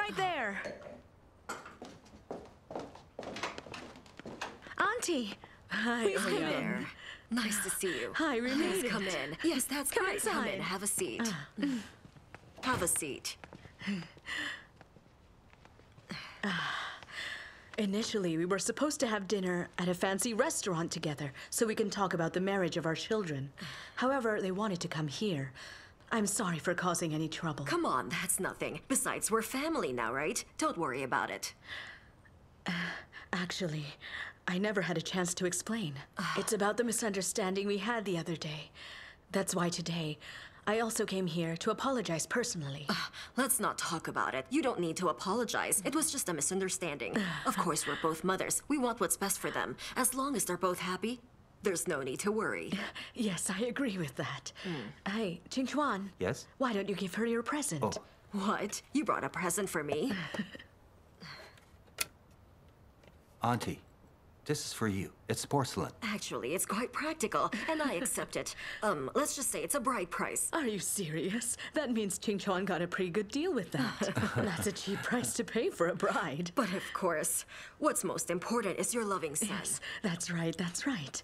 right there. Auntie. Hi, Please come in. Nice to see you. Hi, we made it. Come in. Yes, that's Come great. Come in. inside. Have a seat. Have a seat. Initially, we were supposed to have dinner at a fancy restaurant together so we can talk about the marriage of our children. However, they wanted to come here. I'm sorry for causing any trouble. Come on, that's nothing. Besides, we're family now, right? Don't worry about it. Actually, I never had a chance to explain. It's about the misunderstanding we had the other day. That's why today, I also came here to apologize personally. Let's not talk about it. You don't need to apologize. It was just a misunderstanding. Of course, we're both mothers. We want what's best for them. As long as they're both happy, there's no need to worry. Yes, I agree with that. Hey, Qingquan. Yes? Why don't you give her your present? Oh. What? You brought a present for me? Auntie, this is for you. It's porcelain. Actually, it's quite practical, and I accept it. Let's just say it's a bride price. Are you serious? That means Qingquan got a pretty good deal with that. That's a cheap price to pay for a bride. But of course, what's most important is your loving son. Yes, that's right, that's right.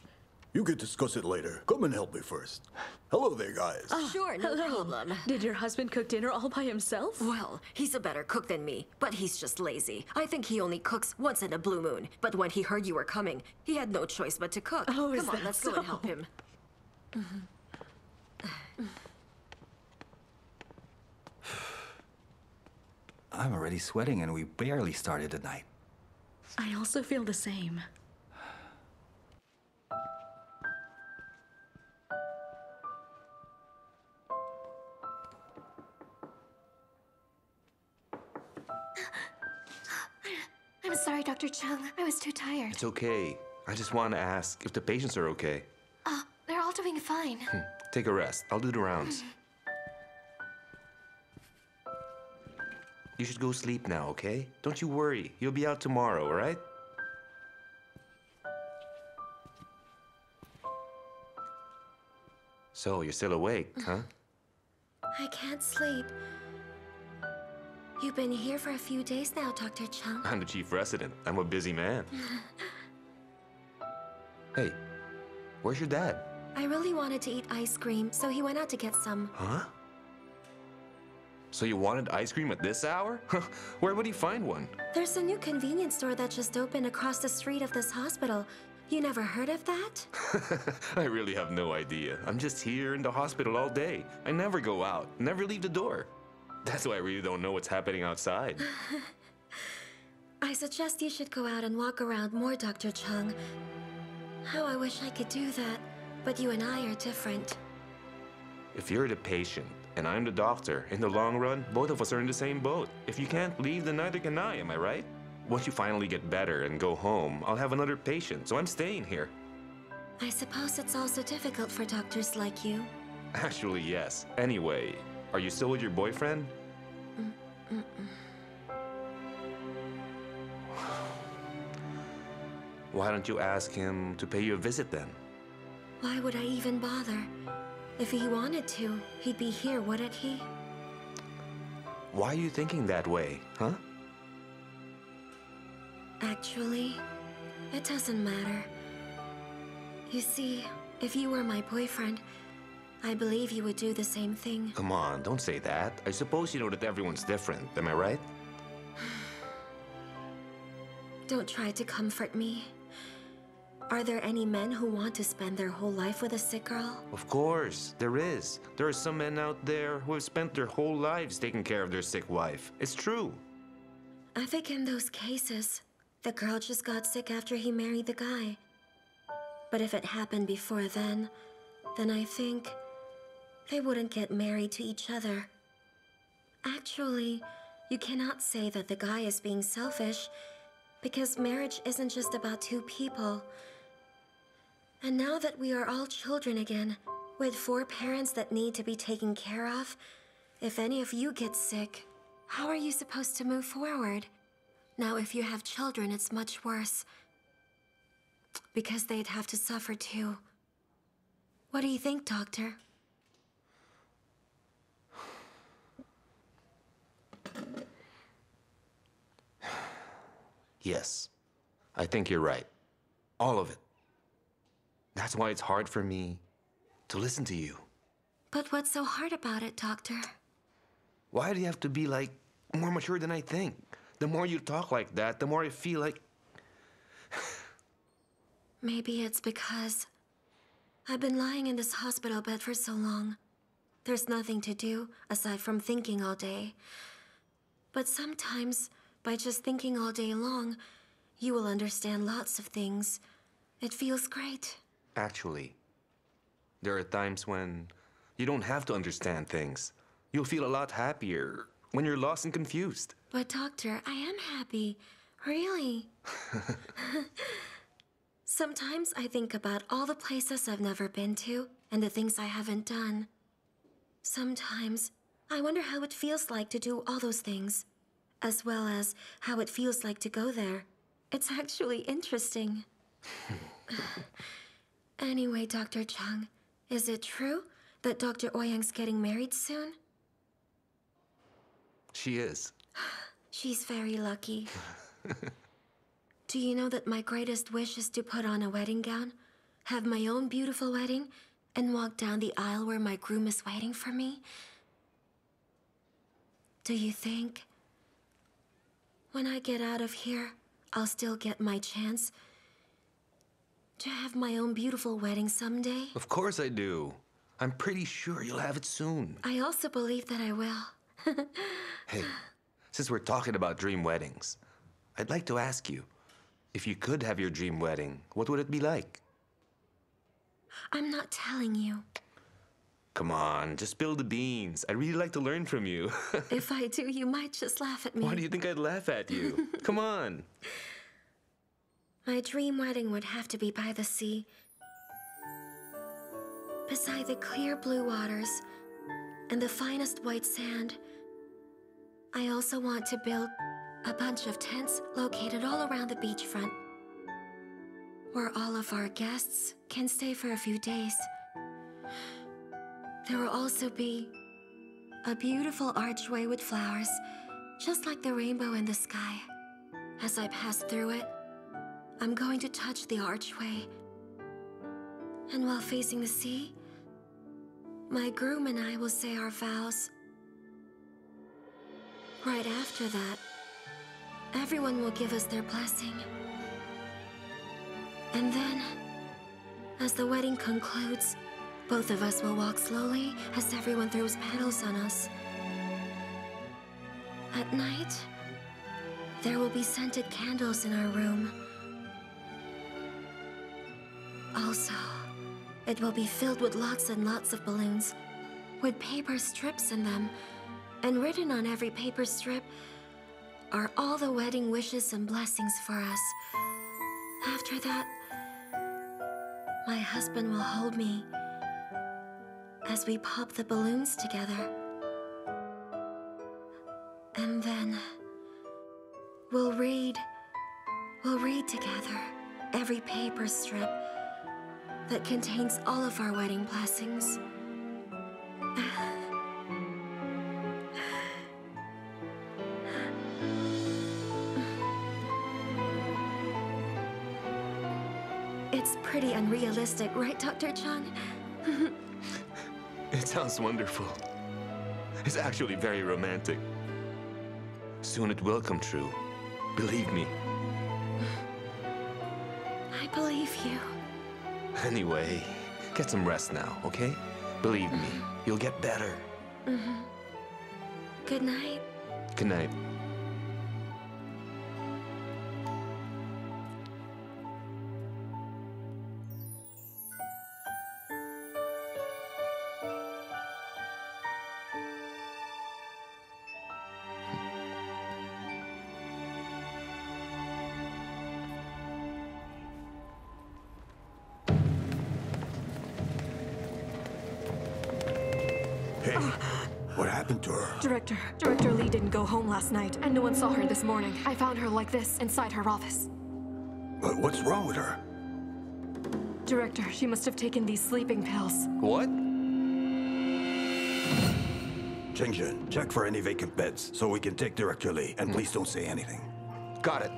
You can discuss it later. Come and help me first. Hello there, guys. Sure, no Hello. problem. Did your husband cook dinner all by himself? Well, he's a better cook than me, but he's just lazy. I think he only cooks once in a blue moon. But when he heard you were coming, he had no choice but to cook. Oh, is Come on, that let's go and help so? him. I'm already sweating and we barely started the night. I also feel the same. I'm sorry, Dr. Zhang. I was too tired. It's okay. I just want to ask if the patients are okay. They're all doing fine. Take a rest. I'll do the rounds. You should go sleep now, okay? Don't you worry. You'll be out tomorrow, all right? So, you're still awake, huh? I can't sleep. You've been here for a few days now, Dr. Zhang. I'm the chief resident. I'm a busy man. Hey, where's your dad? I really wanted to eat ice cream, so he went out to get some. Huh? So you wanted ice cream at this hour? Where would he find one? There's a new convenience store that just opened across the street of this hospital. You never heard of that? I really have no idea. I'm just here in the hospital all day. I never go out, never leave the door. That's why I really don't know what's happening outside. I suggest you should go out and walk around more, Dr. Zhang. How I wish I could do that, but you and I are different. If you're the patient and I'm the doctor, in the long run, both of us are in the same boat. If you can't leave, then neither can I, am I right? Once you finally get better and go home, I'll have another patient, so I'm staying here. I suppose it's also difficult for doctors like you. Actually, yes. Anyway, are you still with your boyfriend? Why don't you ask him to pay you a visit then? Why would I even bother? If he wanted to, he'd be here, wouldn't he? Why are you thinking that way, huh? Actually, it doesn't matter. You see, if you were my boyfriend, I believe you would do the same thing. Come on, don't say that. I suppose you know that everyone's different, am I right? Don't try to comfort me. Are there any men who want to spend their whole life with a sick girl? Of course, there is. There are some men out there who have spent their whole lives taking care of their sick wife. It's true. I think in those cases, the girl just got sick after he married the guy. But if it happened before then I think they wouldn't get married to each other. Actually, you cannot say that the guy is being selfish, because marriage isn't just about two people. And now that we are all children again, with 4 parents that need to be taken care of, if any of you get sick, how are you supposed to move forward? Now, if you have children, it's much worse, because they'd have to suffer too. What do you think, Doctor? Yes, I think you're right. All of it. That's why it's hard for me to listen to you. But what's so hard about it, Doctor? Why do you have to be, like, more mature than I think? The more you talk like that, the more I feel like... Maybe it's because I've been lying in this hospital bed for so long. There's nothing to do aside from thinking all day. But sometimes, by just thinking all day long, you will understand lots of things. It feels great. Actually, there are times when you don't have to understand things. You'll feel a lot happier when you're lost and confused. But Doctor, I am happy. Really. Sometimes I think about all the places I've never been to and the things I haven't done. Sometimes I wonder how it feels like to do all those things, as well as how it feels like to go there. It's actually interesting. Anyway, Dr. Zhang, is it true that Dr. Ouyang's getting married soon? She is. She's very lucky. Do you know that my greatest wish is to put on a wedding gown, have my own beautiful wedding, and walk down the aisle where my groom is waiting for me? Do you think when I get out of here, I'll still get my chance to have my own beautiful wedding someday? Of course I do. I'm pretty sure you'll have it soon. I also believe that I will. Hey, since we're talking about dream weddings, I'd like to ask you, if you could have your dream wedding, what would it be like? I'm not telling you. Come on, just spill the beans. I'd really like to learn from you. If I do, you might just laugh at me. Why do you think I'd laugh at you? Come on. My dream wedding would have to be by the sea, beside the clear blue waters and the finest white sand. I also want to build a bunch of tents located all around the beachfront, where all of our guests can stay for a few days. There will also be a beautiful archway with flowers, just like the rainbow in the sky. As I pass through it, I'm going to touch the archway. And while facing the sea, my groom and I will say our vows. Right after that, everyone will give us their blessing. And then, as the wedding concludes, both of us will walk slowly as everyone throws petals on us. At night, there will be scented candles in our room. Also, it will be filled with lots and lots of balloons, with paper strips in them, and written on every paper strip are all the wedding wishes and blessings for us. After that, my husband will hold me as we pop the balloons together. And then we'll read together every paper strip that contains all of our wedding blessings. It's pretty unrealistic, right, Dr. Zhang? It sounds wonderful. It's actually very romantic. Soon it will come true. Believe me. I believe you. Anyway, get some rest now, okay? Believe me, you'll get better. Good night. Good night. Hey, what happened to her? Director Lee didn't go home last night, and no one saw her this morning. I found her like this inside her office. But what's wrong with her? Director, she must have taken these sleeping pills. What? Qianqian, check for any vacant beds so we can take Director Lee, and please don't say anything. Got it.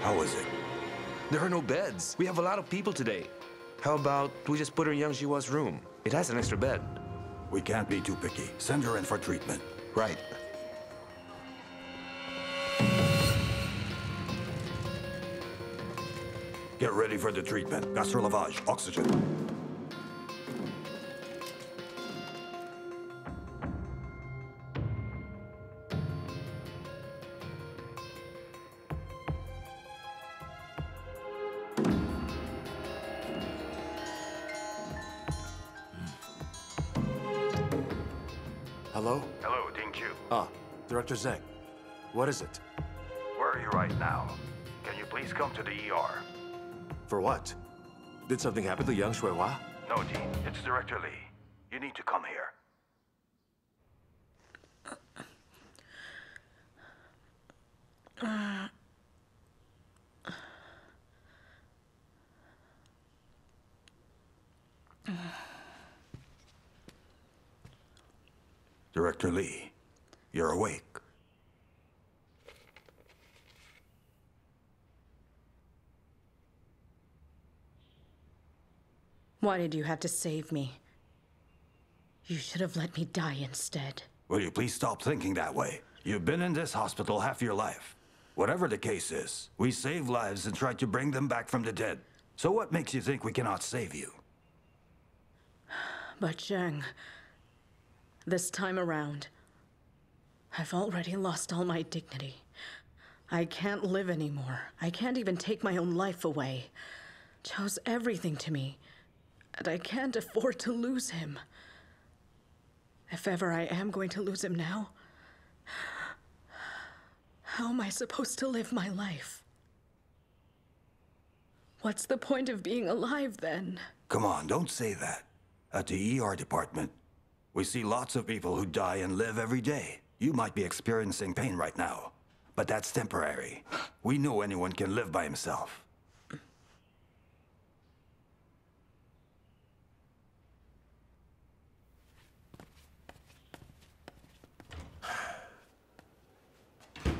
How is it? There are no beds. We have a lot of people today. How about we just put her in Yang Jiwa's room? It has an extra bed. We can't be too picky. Send her in for treatment. Right. Get ready for the treatment. Gastro lavage, oxygen. Hello? Hello, Ding Chu. Ah, Director Zheng. What is it? Where are you right now? Can you please come to the ER? For what? Did something happen to Yang Shuihua? No, Dean. It's Director Lee. You need to come here. Director Lee, you're awake. Why did you have to save me? You should have let me die instead. Will you please stop thinking that way? You've been in this hospital half your life. Whatever the case is, we save lives and try to bring them back from the dead. So what makes you think we cannot save you? But Zhang, this time around, I've already lost all my dignity. I can't live anymore. I can't even take my own life away. Zhou's everything to me, and I can't afford to lose him. If ever I am going to lose him now, how am I supposed to live my life? What's the point of being alive then? Come on, don't say that. At the ER department, we see lots of people who die and live every day. You might be experiencing pain right now, but that's temporary. We know anyone can live by himself.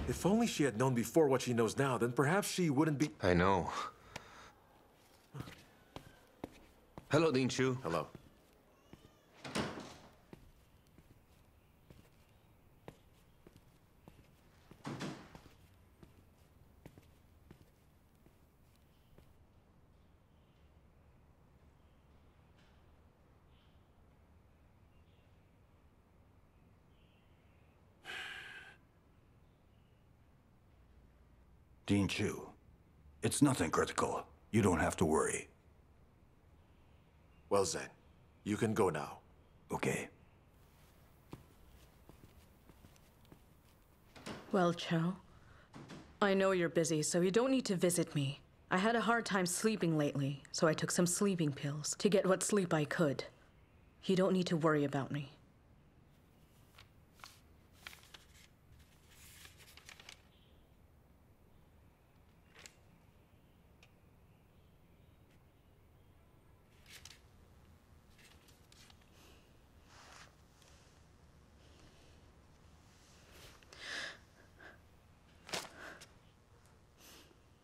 If only she had known before what she knows now, then perhaps she wouldn't be... I know. Hello, Ding Chu. Hello. Dean Chu, it's nothing critical. You don't have to worry. Well, Zheng, you can go now. Okay. Well, Zhou, I know you're busy, so you don't need to visit me. I had a hard time sleeping lately, so I took some sleeping pills to get what sleep I could. You don't need to worry about me.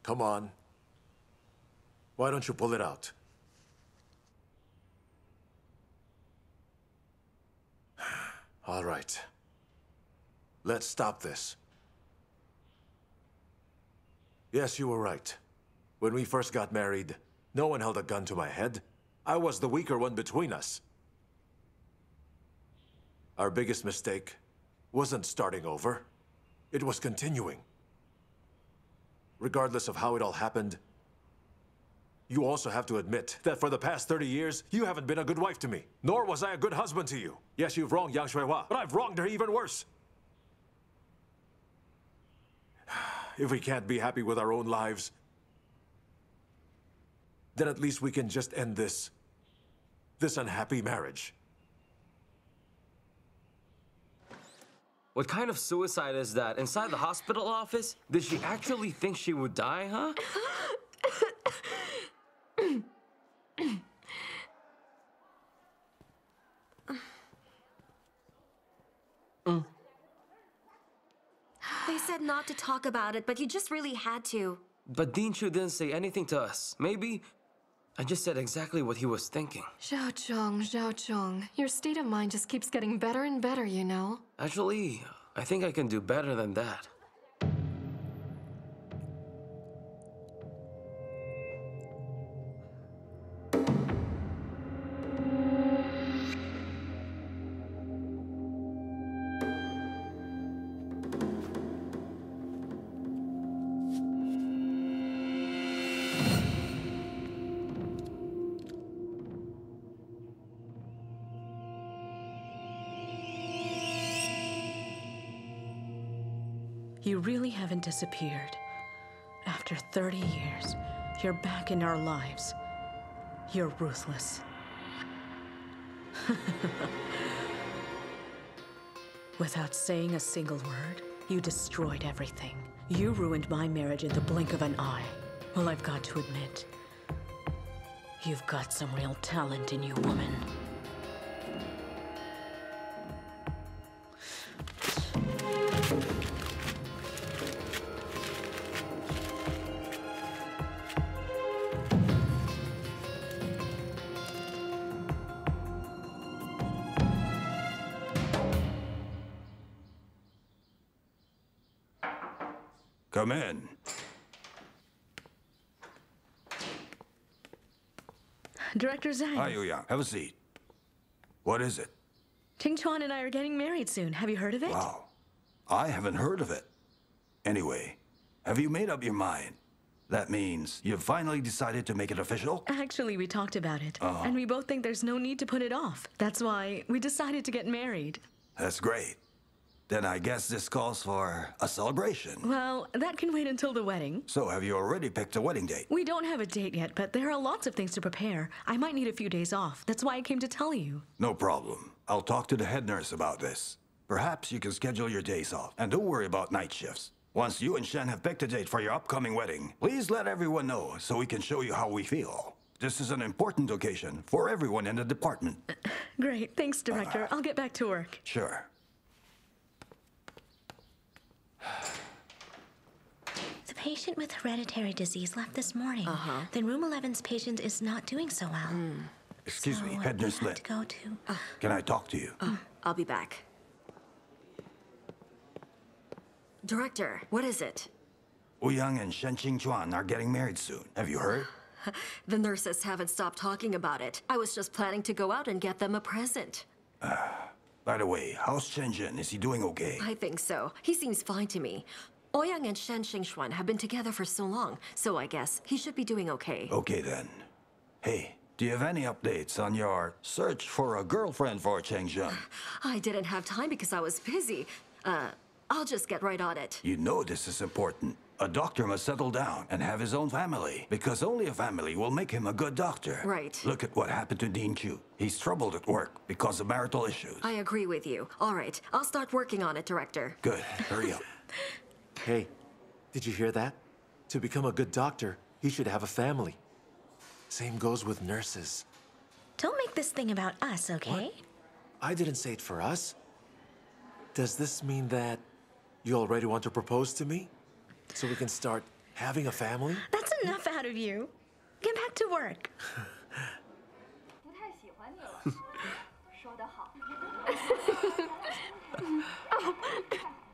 Come on. Why don't you pull it out? All right. Let's stop this. Yes, you were right. When we first got married, no one held a gun to my head. I was the weaker one between us. Our biggest mistake wasn't starting over. It was continuing. Regardless of how it all happened, you also have to admit that for the past 30 years, you haven't been a good wife to me. Nor was I a good husband to you. Yes, you've wronged Yang Shuihua, but I've wronged her even worse. If we can't be happy with our own lives, then at least we can just end this unhappy marriage. What kind of suicide is that? Inside the hospital office? Did she actually think she would die, huh? They said not to talk about it, but you just really had to. But Dean Chu didn't say anything to us. Maybe I just said exactly what he was thinking. Zhao Zhong, your state of mind just keeps getting better and better, you know? Actually, I think I can do better than that. You really haven't disappeared. After 30 years, you're back in our lives. You're ruthless. Without saying a single word, you destroyed everything. You ruined my marriage in the blink of an eye. Well, I've got to admit, you've got some real talent in you, woman. Come in. Director Zhang. Hi, Yang. Have a seat. What is it? Qianqian and I are getting married soon. Have you heard of it? Wow. I haven't heard of it. Anyway, have you made up your mind? That means you've finally decided to make it official? Actually, we talked about it. And we both think there's no need to put it off. That's why we decided to get married. That's great. Then I guess this calls for a celebration. Well, that can wait until the wedding. So have you already picked a wedding date? We don't have a date yet, but there are lots of things to prepare. I might need a few days off. That's why I came to tell you. No problem. I'll talk to the head nurse about this. Perhaps you can schedule your days off. And don't worry about night shifts. Once you and Shen have picked a date for your upcoming wedding, please let everyone know so we can show you how we feel. This is an important occasion for everyone in the department. Great. Thanks, Director. I'll get back to work. Sure. The patient with hereditary disease left this morning. Then room 11's patient is not doing so well. Excuse me, So head we nurse have Lin. to go to... Can I talk to you? I'll be back. Director, what is it? Ouyang and Shen Qingchuan are getting married soon. Have you heard? The nurses haven't stopped talking about it. I was just planning to go out and get them a present. By the way, how's Shenzhen? Is he doing okay? I think so. He seems fine to me. Ouyang and Shen Xingxuan have been together for so long, so I guess he should be doing okay. Okay then. Hey, do you have any updates on your search for a girlfriend for Chengzhen? I didn't have time because I was busy. I'll just get right on it. You know this is important. A doctor must settle down and have his own family, because only a family will make him a good doctor. Right. Look at what happened to Dean Chu. He's troubled at work because of marital issues. I agree with you. All right, I'll start working on it, Director. Good. Hurry up. Hey, did you hear that? To become a good doctor, he should have a family. Same goes with nurses. Don't make this thing about us, okay? What? I didn't say it for us. Does this mean that you already want to propose to me? So we can start having a family? That's enough out of you. Get back to work.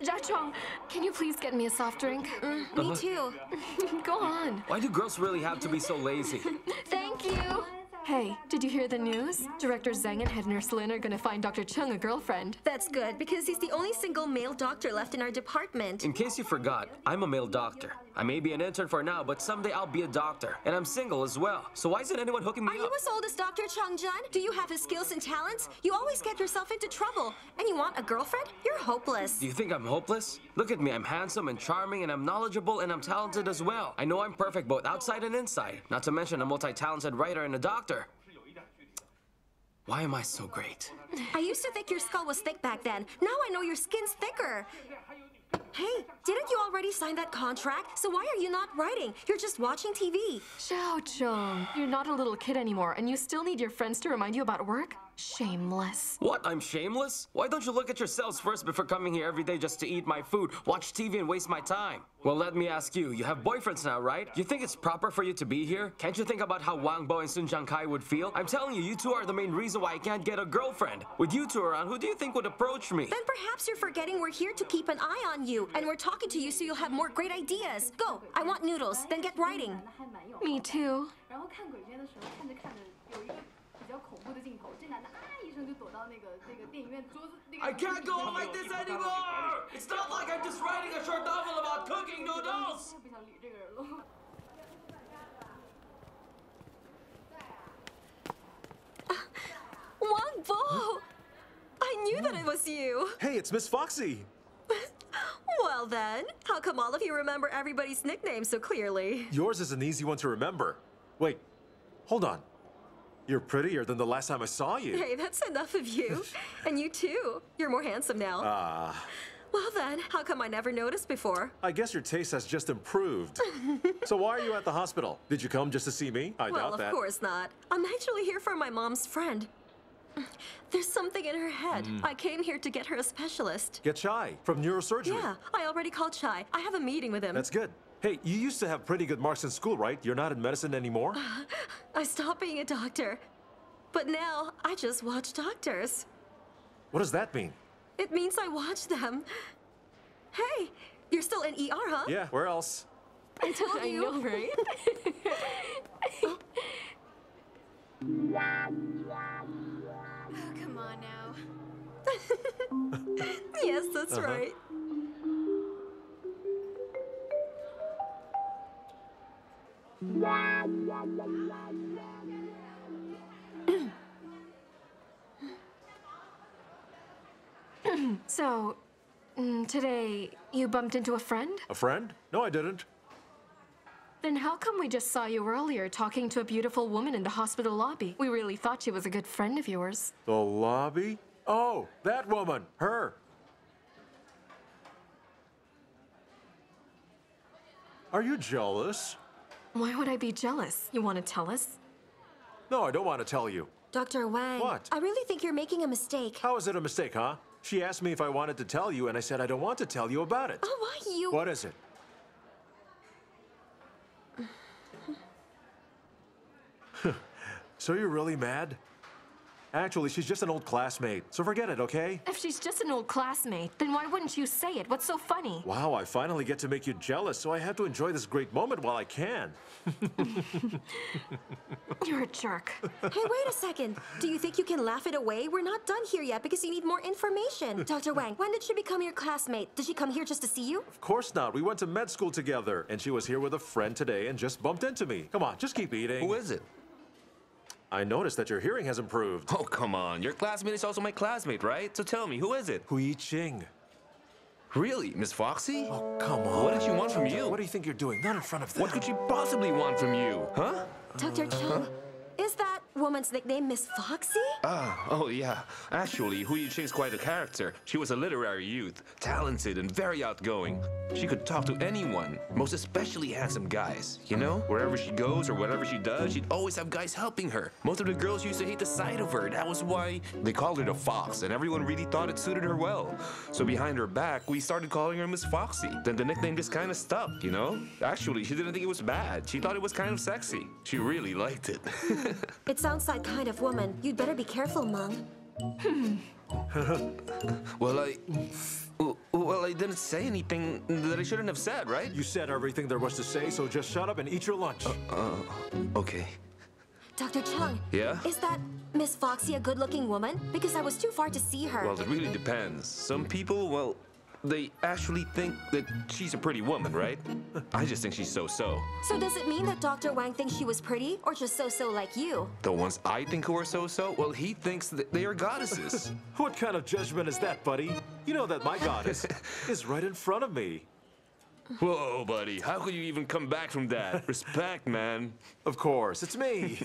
Zhao, can you please get me a soft drink? Me too. Go on. Why do girls really have to be so lazy? Thank you. Hey, did you hear the news? Director Zheng and head nurse Lin are gonna find Dr. Chung a girlfriend. That's good, because he's the only single male doctor left in our department. In case you forgot, I'm a male doctor. I may be an intern for now, but someday I'll be a doctor. And I'm single as well. So why isn't anyone hooking me Are up? you as old as Dr. Tongjiang? Do you have his skills and talents? You always get yourself into trouble. And you want a girlfriend? You're hopeless. Do you think I'm hopeless? Look at me, I'm handsome and charming and I'm knowledgeable and I'm talented as well. I know I'm perfect both outside and inside. Not to mention a multi-talented writer and a doctor. Why am I so great? I used to think your skull was thick back then. Now I know your skin's thicker. Hey, didn't you already sign that contract? So why are you not writing? You're just watching TV. Zhao Zhong, you're not a little kid anymore, and you still need your friends to remind you about work? Shameless. What? I'm shameless? Why don't you look at yourselves first before coming here every day just to eat my food, watch TV, and waste my time? Well, let me ask you. You have boyfriends now, right? You think it's proper for you to be here? Can't you think about how Wang Bo and Sun Jiang would feel? I'm telling you, you two are the main reason why I can't get a girlfriend. With you two around, who do you think would approach me? Then perhaps you're forgetting we're here to keep an eye on you, and we're talking to you so you'll have more great ideas. Go, I want noodles, then get writing. Me too. I can't go on like this anymore! It's not like I'm just writing a short novel about cooking noodles! Wang Bo! I knew that it was you. Hey, it's Miss Foxy. Well then, how come all of you remember everybody's nicknames so clearly? Yours is an easy one to remember. Wait, hold on. You're prettier than the last time I saw you. Hey, that's enough of you. And you too. You're more handsome now. Well then, how come I never noticed before? I guess your taste has just improved. So why are you at the hospital? Did you come just to see me? I doubt that. Well, of course not. I'm actually here for my mom's friend. There's something in her head. I came here to get her a specialist. Get Chai from neurosurgery. Yeah, I already called Chai. I have a meeting with him. That's good. Hey, you used to have pretty good marks in school, right? You're not in medicine anymore? I stopped being a doctor. But now, I just watch doctors. What does that mean? It means I watch them. Hey, you're still in ER, huh? Yeah, where else? I told you. I know, right? Oh, come on now. Yes, that's right. So, today, you bumped into a friend? A friend? No, I didn't. Then how come we just saw you earlier talking to a beautiful woman in the hospital lobby? We really thought she was a good friend of yours. The lobby? Oh, that woman. Her. Are you jealous? Why would I be jealous? You want to tell us? No, I don't want to tell you. Dr. Wang. What? I really think you're making a mistake. How is it a mistake, huh? She asked me if I wanted to tell you, and I said I don't want to tell you about it. Oh, why you... What is it? So you're really mad? Actually, she's just an old classmate, so forget it, okay? If she's just an old classmate, then why wouldn't you say it? What's so funny? Wow, I finally get to make you jealous, so I have to enjoy this great moment while I can. You're a jerk. Hey, wait a second. Do you think you can laugh it away? We're not done here yet because you need more information. Dr. Wang, when did she become your classmate? Did she come here just to see you? Of course not. We went to med school together, and she was here with a friend today and just bumped into me. Come on, just keep eating. Who is it? I noticed that your hearing has improved. Oh, come on. Your classmate is also my classmate, right? So tell me, who is it? Hui Qing. Really? Miss Foxy? Oh, come on. What did she want from you? What do you think you're doing? Not in front of them. What could she possibly want from you? Huh? Dr. Chung, is that woman's nickname Miss Foxy? Oh yeah. Actually, Hui Qing's quite a character. She was a literary youth, talented and very outgoing. She could talk to anyone, most especially handsome guys. You know, wherever she goes or whatever she does, she'd always have guys helping her. Most of the girls used to hate the sight of her. That was why they called her the Fox, and everyone really thought it suited her well. So behind her back, we started calling her Miss Foxy. Then the nickname just kind of stuck, you know? Actually, she didn't think it was bad. She thought it was kind of sexy. She really liked it. It sounds like kind of woman. You'd better be careful, Mung. Well, I didn't say anything that I shouldn't have said, right? You said everything there was to say, so just shut up and eat your lunch. Okay. Dr. Chung. Yeah? Is that Miss Foxy a good-looking woman? Because I was too far to see her. Well, it really depends. Some people, well, they actually think that she's a pretty woman, right? I just think she's so-so. So does it mean that Dr. Wang thinks she was pretty, or just so-so like you? The ones I think who are so-so, well, he thinks that they are goddesses. What kind of judgment is that, buddy? You know that my goddess is right in front of me. Whoa, buddy. How could you even come back from that? Respect, man. Of course, it's me.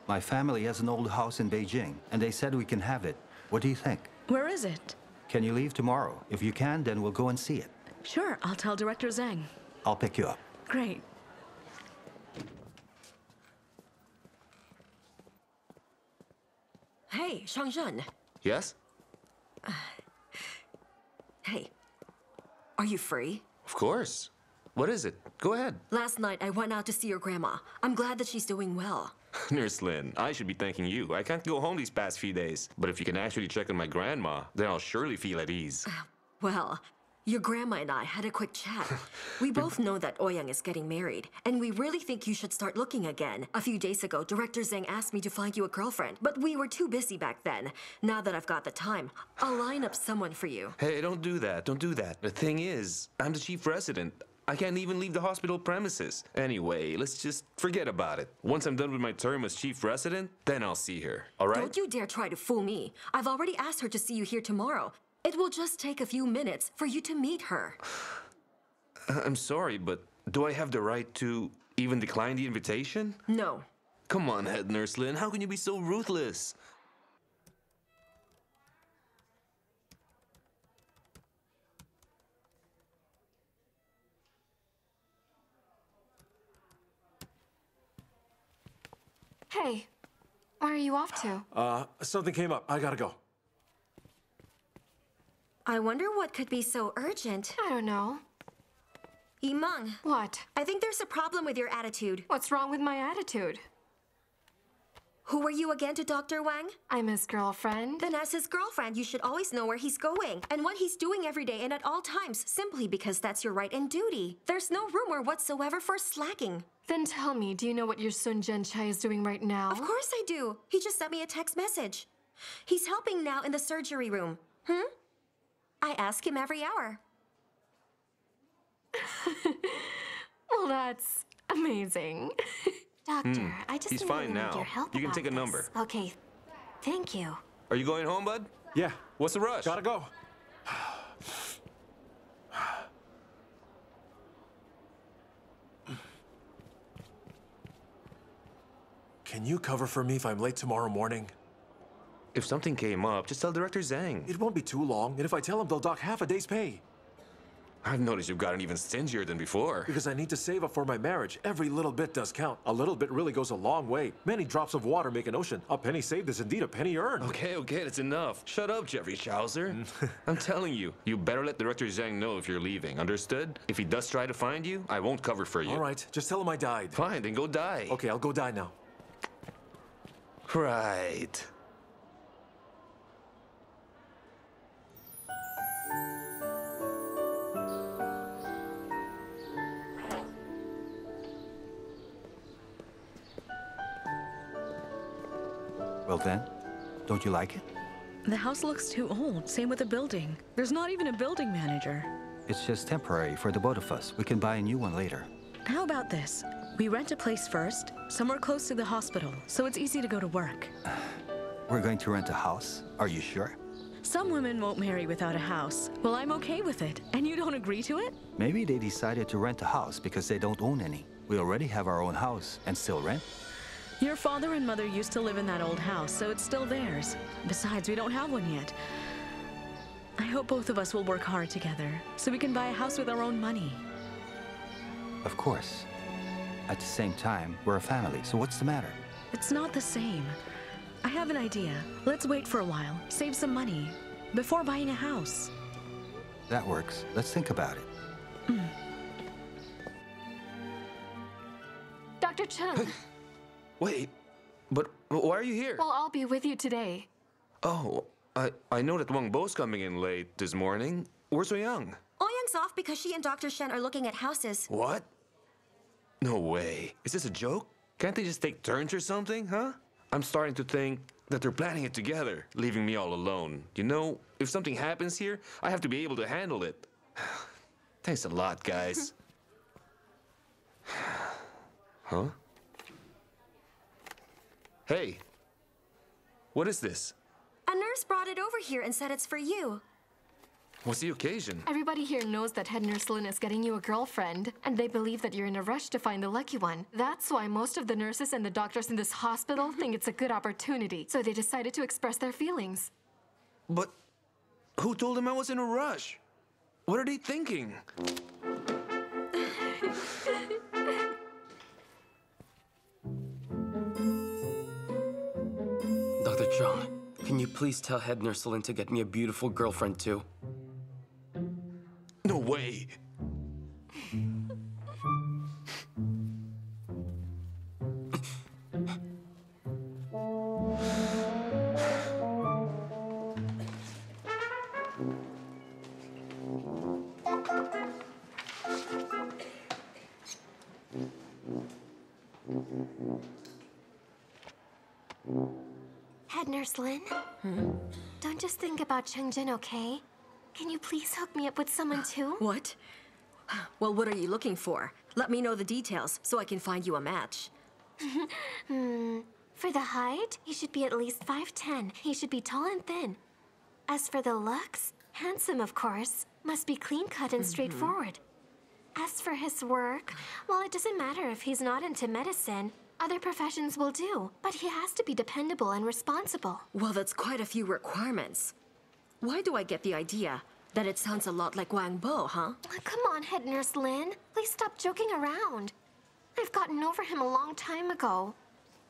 My family has an old house in Beijing, and they said we can have it. What do you think? Where is it? Can you leave tomorrow? If you can, then we'll go and see it. Sure, I'll tell Director Zhang. I'll pick you up. Great. Hey, Shangzhen. Yes? Hey, are you free? Of course. What is it? Go ahead. Last night, I went out to see your grandma. I'm glad that she's doing well. Nurse Lin, I should be thanking you. I can't go home these past few days. But if you can actually check on my grandma, then I'll surely feel at ease. Well, your grandma and I had a quick chat. We both know that Ouyang is getting married, and we really think you should start looking again. A few days ago, Director Zheng asked me to find you a girlfriend, but we were too busy back then. Now that I've got the time, I'll line up someone for you. Hey, don't do that. Don't do that. The thing is, I'm the chief resident. I can't even leave the hospital premises. Anyway, let's just forget about it. Once I'm done with my term as chief resident, then I'll see her. All right? Don't you dare try to fool me. I've already asked her to see you here tomorrow. It will just take a few minutes for you to meet her. I'm sorry, but do I have the right to even decline the invitation? No. Come on, head nurse Lin. How can you be so ruthless? Hey, where are you off to? Something came up. I gotta go. I wonder what could be so urgent. I don't know. Yimeng. What? I think there's a problem with your attitude. What's wrong with my attitude? Who are you again to Dr. Wang? I'm his girlfriend. Then as his girlfriend, you should always know where he's going and what he's doing every day and at all times, simply because that's your right and duty. There's no room whatsoever for slacking. Then tell me, do you know what your Sun Zhenchai is doing right now? Of course I do. He just sent me a text message. He's helping now in the surgery room. I ask him every hour. Well, that's amazing. Doctor, I just He's need fine your now. help You can about take a this. number. Okay, thank you. Are you going home, bud? Yeah. What's the rush? Gotta go. Can you cover for me if I'm late tomorrow morning? If something came up, just tell Director Zhang. It won't be too long, and if I tell him, they'll dock half a day's pay. I've noticed you've gotten even stingier than before. Because I need to save up for my marriage. Every little bit does count. A little bit really goes a long way. Many drops of water make an ocean. A penny saved is indeed a penny earned. Okay, that's enough. Shut up, Jeffrey Chaucer. I'm telling you, you better let Director Zhang know if you're leaving, understood? If he does try to find you, I won't cover for you. All right, just tell him I died. Fine, then go die. Okay, I'll go die now. Right. Well then, don't you like it? The house looks too old. Same with the building. There's not even a building manager. It's just temporary for the both of us. We can buy a new one later. How about this? We rent a place first, somewhere close to the hospital, so it's easy to go to work. We're going to rent a house? Are you sure? Some women won't marry without a house. Well, I'm okay with it. And you don't agree to it? Maybe they decided to rent a house because they don't own any. We already have our own house and still rent. Your father and mother used to live in that old house, so it's still theirs. Besides, we don't have one yet. I hope both of us will work hard together, so we can buy a house with our own money. Of course. At the same time, we're a family, so what's the matter? It's not the same. I have an idea. Let's wait for a while, save some money, before buying a house. That works. Let's think about it. Dr. Chen. Wait, but why are you here? Well, I'll be with you today. Oh, I know that Wang Bo's coming in late this morning. Where's Young? Ouyang's off because she and Dr. Shen are looking at houses. What? No way. Is this a joke? Can't they just take turns or something, huh? I'm starting to think that they're planning it together, leaving me all alone. You know, if something happens here, I have to be able to handle it. Thanks a lot, guys. Huh? Hey, what is this? A nurse brought it over here and said it's for you. What's the occasion? Everybody here knows that head nurse Lin is getting you a girlfriend, and they believe that you're in a rush to find the lucky one. That's why most of the nurses and the doctors in this hospital think it's a good opportunity, so they decided to express their feelings. But who told them I was in a rush? What are they thinking? Dr. Zhang, can you please tell head nurse Lin to get me a beautiful girlfriend too? No way. Head Nurse Lin? Don't just think about Qianqian, okay? Can you please hook me up with someone too? What? Well, what are you looking for? Let me know the details so I can find you a match. For the height, he should be at least 5'10". He should be tall and thin. As for the looks, handsome, of course. Must be clean-cut and straightforward. As for his work, well, it doesn't matter if he's not into medicine. Other professions will do, but he has to be dependable and responsible. Well, that's quite a few requirements. Why do I get the idea that it sounds a lot like Wang Bo, huh? Come on, Head Nurse Lin. Please stop joking around. I've gotten over him a long time ago.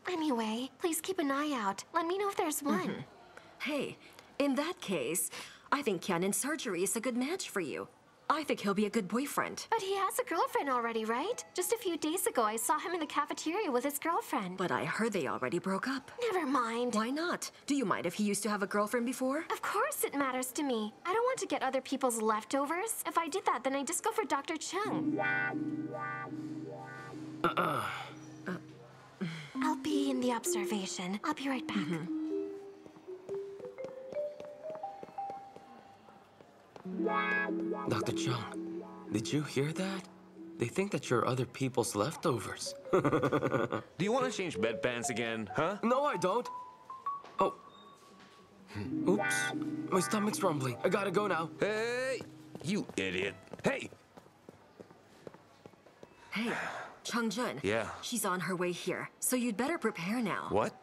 Anyway, please keep an eye out. Let me know if there's one. Hey, in that case, I think Qianqian surgery is a good match for you. I think he'll be a good boyfriend. But he has a girlfriend already, right? Just a few days ago, I saw him in the cafeteria with his girlfriend. But I heard they already broke up. Never mind. Why not? Do you mind if he used to have a girlfriend before? Of course it matters to me. I don't want to get other people's leftovers. If I did that, then I'd just go for Dr. Cheng. I'll be in the observation. I'll be right back. Dr. Zhang, did you hear that? They think that you're other people's leftovers. Do you want to change bedpans again, huh? No, I don't. Oh. Oops. My stomach's rumbling. I gotta go now. Hey, you idiot. Hey! Hey, Changzhen. Yeah? She's on her way here, so you'd better prepare now. What?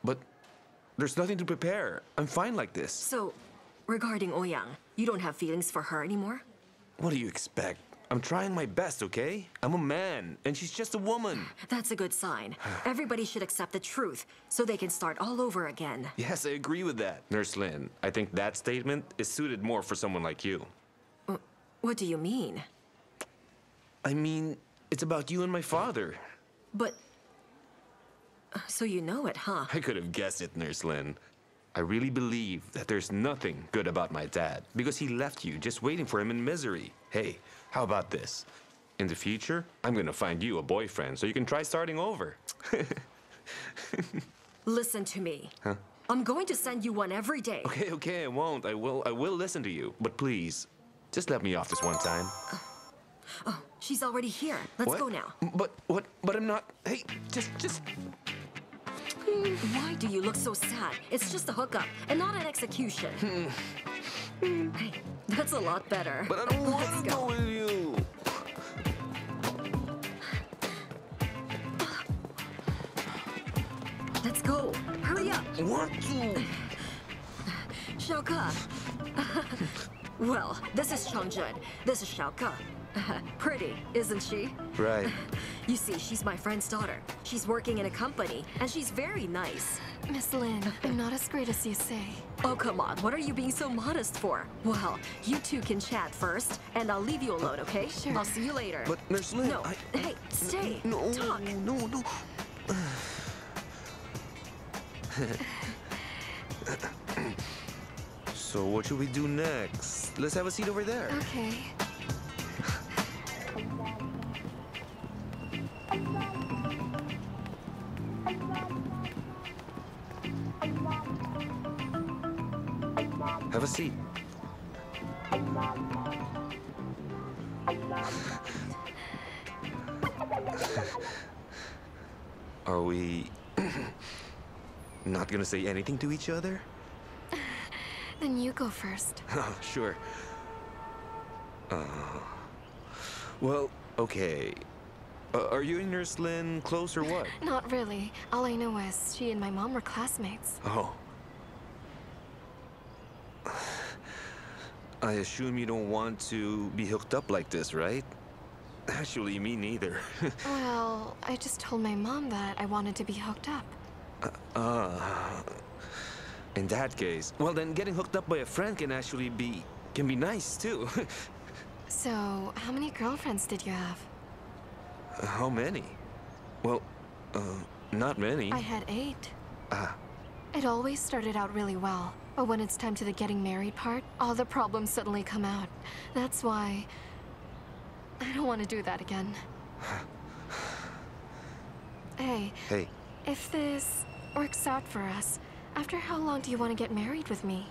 But there's nothing to prepare. I'm fine like this. So, regarding Ouyang, you don't have feelings for her anymore? What do you expect? I'm trying my best, okay? I'm a man, and she's just a woman. That's a good sign. Everybody should accept the truth, so they can start all over again. Yes, I agree with that. Nurse Lin, I think that statement is suited more for someone like you. What do you mean? I mean, it's about you and my father. But... so you know it, huh? I could have guessed it, Nurse Lin. I really believe that there's nothing good about my dad because he left you just waiting for him in misery. Hey, how about this? In the future, I'm gonna find you a boyfriend so you can try starting over. Listen to me. Huh? I'm going to send you one every day. Okay, I won't. I will listen to you. But please, just let me off this one time. Oh, she's already here. Let's go now. But I'm not. Hey, just. Why do you look so sad? It's just a hookup and not an execution. Hey, that's a lot better. But I don't want to go with you. Let's go. Hurry up. I want to. Xiaoke. Well, this is Changzhen. This is Xiaoke. Pretty, isn't she? Right. You see, she's my friend's daughter. She's working in a company, and she's very nice. Miss Lin, I'm not as great as you say. Oh, come on. What are you being so modest for? Well, you two can chat first, and I'll leave you alone, okay? Sure. I'll see you later. But Nurse Lin, No, hey, stay. No, Talk. No. So what should we do next? Let's have a seat over there. Okay. Have a seat. Are we not gonna say anything to each other? Then you go first. Oh, sure. Well, okay. Are you and Nurse Lin close or what? Not really. All I know is she and my mom were classmates. Oh. I assume you don't want to be hooked up like this, right? Actually, me neither. Well, I just told my mom that I wanted to be hooked up. In that case, well then getting hooked up by a friend can actually be nice too. So, how many girlfriends did you have? How many? Well, not many. I had 8. Ah. It always started out really well, but when it's time to the getting married part, all the problems suddenly come out. That's why I don't want to do that again. Hey. Hey. If this works out for us, after how long do you want to get married with me?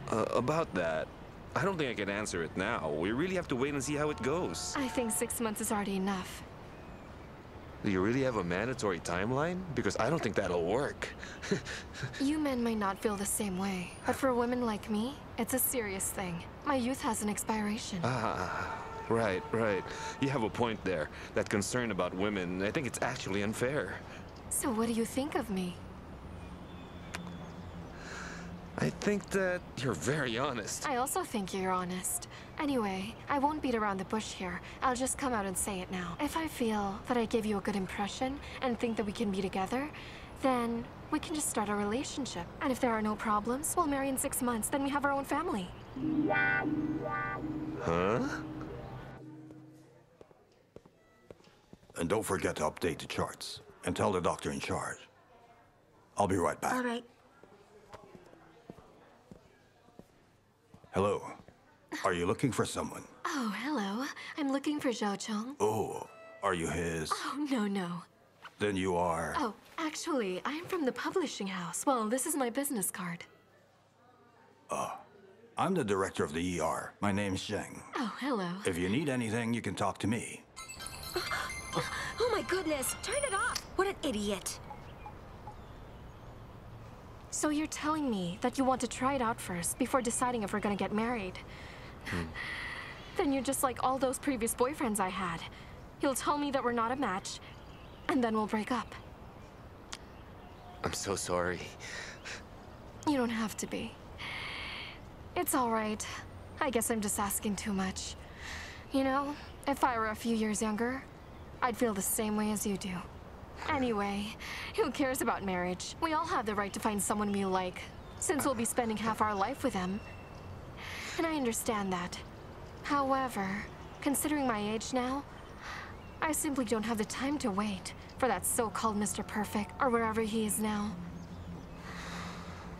About that, I don't think I can answer it now. We really have to wait and see how it goes. I think 6 months is already enough. Do you really have a mandatory timeline? Because I don't think that'll work. You men might not feel the same way, but for women like me, it's a serious thing. My youth has an expiration. Right. You have a point there. That concern about women, I think it's actually unfair. So what do you think of me? I think that you're very honest. I also think you're honest. Anyway, I won't beat around the bush here. I'll just come out and say it now. If I feel that I gave you a good impression and think that we can be together, then we can just start a relationship. And if there are no problems, we'll marry in 6 months, then we have our own family. Huh? And don't forget to update the charts and tell the doctor in charge. I'll be right back. All right. Hello. Are you looking for someone? Oh, hello. I'm looking for Zhao. Oh, are you his? Oh, no. Then you are... Oh, actually, I'm from the publishing house. Well, this is my business card. I'm the director of the ER. My name's Zheng. Oh, hello. If you need anything, you can talk to me. Oh my goodness! Turn it off! What an idiot! So you're telling me that you want to try it out first before deciding if we're gonna get married? Then you're just like all those previous boyfriends I had. You'll tell me that we're not a match, and then we'll break up. I'm so sorry. You don't have to be. It's all right. I guess I'm just asking too much. You know, if I were a few years younger, I'd feel the same way as you do. Anyway, who cares about marriage? We all have the right to find someone we like, since we'll be spending half our life with them. And I understand that. However, considering my age now, I simply don't have the time to wait for that so-called Mr. Perfect, or wherever he is now.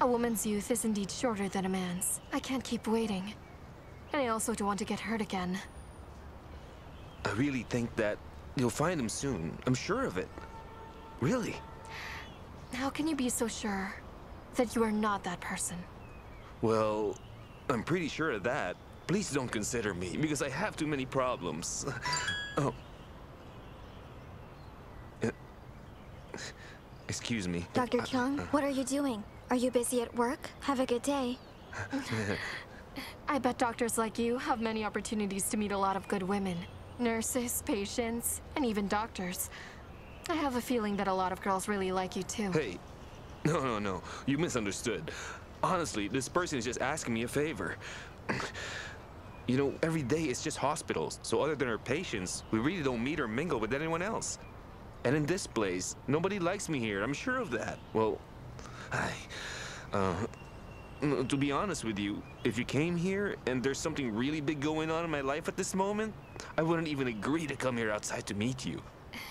A woman's youth is indeed shorter than a man's. I can't keep waiting. And I also don't want to get hurt again. I really think that you'll find him soon. I'm sure of it. Really? How can you be so sure that you are not that person? Well, I'm pretty sure of that. Please don't consider me, because I have too many problems. Oh. Excuse me. Dr. Chung, what are you doing? Are you busy at work? Have a good day. I bet doctors like you have many opportunities to meet a lot of good women. Nurses, patients, and even doctors. I have a feeling that a lot of girls really like you too. Hey, no. You misunderstood. Honestly, this person is just asking me a favor. You know, every day it's just hospitals, so other than our patients, we really don't meet or mingle with anyone else. And in this place, nobody likes me here, I'm sure of that. Well, to be honest with you, if you came here and there's something really big going on in my life at this moment, I wouldn't even agree to come here outside to meet you.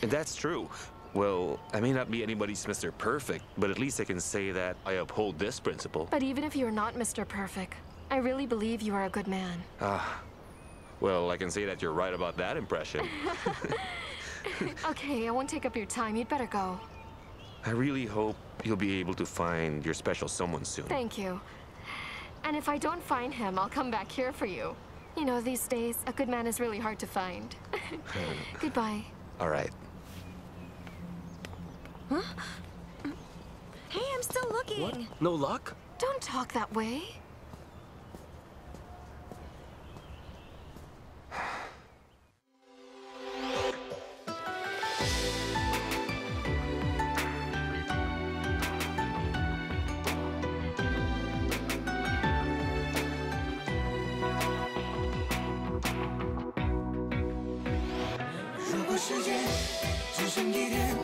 And that's true. Well, I may not be anybody's Mr. Perfect, but at least I can say that I uphold this principle. But even if you're not Mr. Perfect, I really believe you are a good man. Well, I can say that you're right about that impression. Okay, I won't take up your time. You'd better go. I really hope you'll be able to find your special someone soon. Thank you. And if I don't find him, I'll come back here for you. You know, these days, a good man is really hard to find. Goodbye. All right. Huh? Hey, I'm still looking. What? No luck? Don't talk that way. 果时间只剩一天，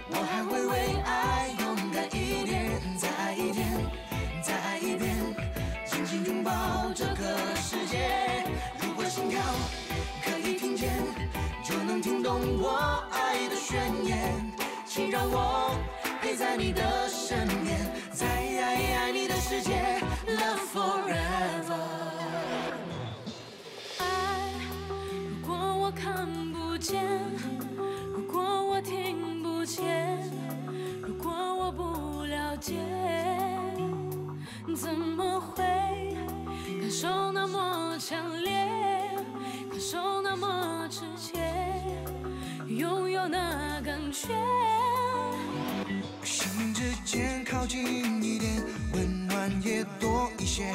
我还会为爱勇敢一点，再爱一天，再爱一遍，紧紧拥抱这个世界。如果心跳可以听见，就能听懂我爱的宣言，请让我陪在你的身边，在爱你的世界 ，Love forever。爱，如果我看不见，如果我听不见，如果我不了解，怎么会感受那么强烈，感受那么直接，拥有那感觉？心之间靠近一点，温暖也多一些。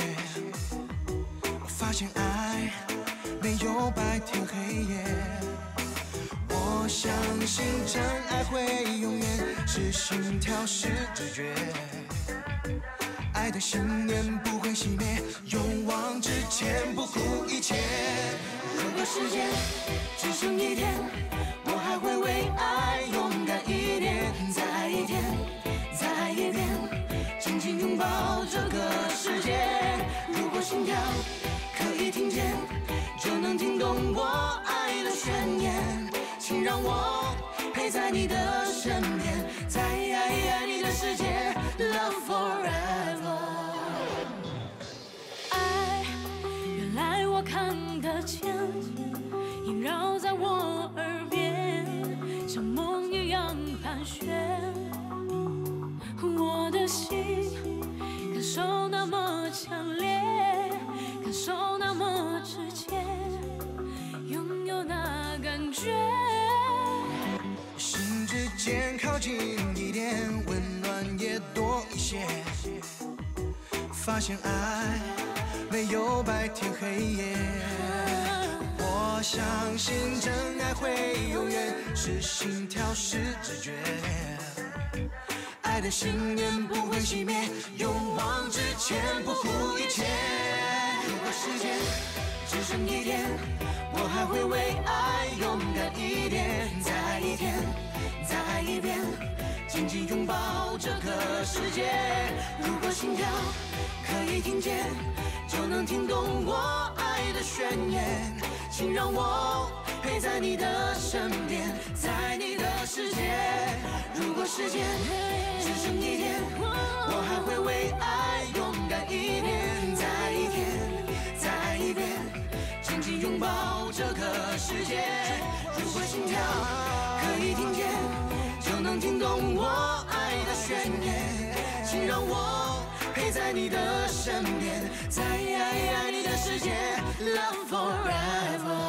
我发现爱没有白天黑夜，我相信真爱会永远是心跳是直觉，爱的信念不会熄灭，勇往直前不顾一切。如果时间只剩一天，我还会为爱勇敢一点，再爱一天，再爱一遍，紧紧拥抱这个世界。如果心跳可以听见，就能听懂我爱的宣言，请让我陪在你的身边，在爱你的世界 Love forever。 爱，原来我看得见，萦绕在我耳边，像梦一样盘旋。我的心感受那么强烈，感受那么直接，拥有那感觉。心之间靠近一点，温暖也多一些。发现爱没有白天黑夜，我相信真爱会永远是心跳是直觉，爱的信念不会熄灭，勇往直前不顾一切。如果时间只剩一天，我还会为爱勇敢一点，再爱一天，再爱一遍，紧紧拥抱这个世界。如果心跳可以听见，就能听懂我爱的宣言，请让我陪在你的身边，在你的世界。如果时间只剩一天，我还会为爱勇敢一点，再爱一天，再爱一遍，紧紧拥抱这个世界。如果心跳可以听见，就能听懂我爱的宣言，请让我陪在你的身边，在爱你的世界 Love forever。